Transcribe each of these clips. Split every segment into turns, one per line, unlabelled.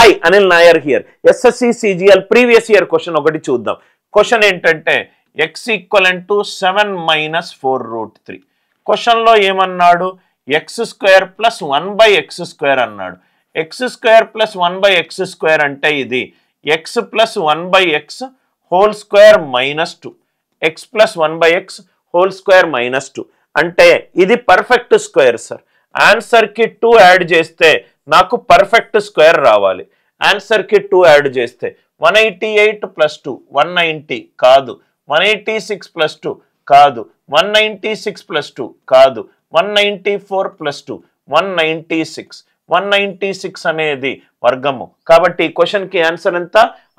Hi Anil Nair here. SSC CGL previous year question ఒకటి చూద్దాం. Question ఏంటంటే x ఈక్వలెంట్ టు 7 మైనస్ 4√3. క్వశ్చన్లో ఏమన్నాడు? X square plus 1/x square అన్నాడు. X square plus 1/x square అంటే ఇది X plus 1/x whole square minus 2, X plus 1/x whole square minus 2 అంటే ఇది పర్ఫెక్ట్ స్క్వేర్ సార్. ఆన్సర్కి 2 యాడ్ చేస్తే నాకు పర్ఫెక్ట్ స్క్వేర్ రావాలి. ఆన్సర్కి 2 యాడ్ చేస్తే 188 ప్లస్ 2 190 కాదు, 186 ప్లస్ 2 కాదు, 196 ప్లస్ 2 కాదు, 194 ప్లస్ 2 196. 196 అనేది వర్గము. కాబట్టి ఈ క్వశ్చన్కి ఆన్సర్ ఎంత?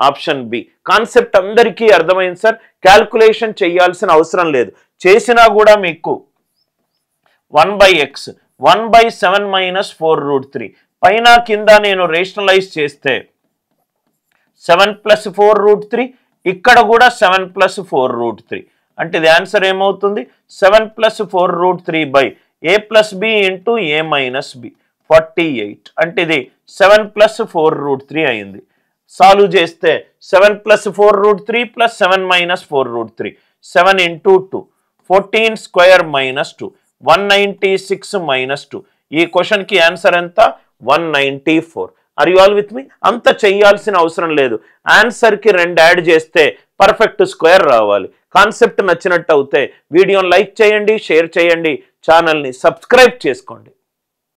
Option B. కాన్సెప్ట్ అందరికీ అర్థమైంది సార్. క్యాల్కులేషన్ చేయాల్సిన అవసరం లేదు. చేసినా కూడా మీకు 1/x 1/7 మైనస్ 4√3 పైన కింద నేను రేషనలైజ్ చేస్తే 7 ప్లస్ 4√3, ఇక్కడ కూడా 7 ప్లస్ 4√3 అంటే ఇది ఆన్సర్ ఏమవుతుంది? 7 plus 4√3 by a plus B into a minus B 48 అంటే ఇది 7 ప్లస్ 4√3 అయింది. సాల్వ్ చేస్తే 7 plus 4√3 plus 7 minus 4√3 7 into 2 14 square minus 2 196 minus 2. ఈ క్వశ్చన్కి ఆన్సర్ ఎంత? 194. Are you all with me? అంత చెయ్యాల్సిన అవసరం లేదు. ఆన్సర్కి 2 యాడ్ చేస్తే పర్ఫెక్ట్ స్క్వేర్ రావాలి. కాన్సెప్ట్ నచ్చినట్టు అవుతే వీడియోని లైక్ చేయండి, షేర్ చేయండి, ఛానల్ని సబ్స్క్రైబ్ చేసుకోండి.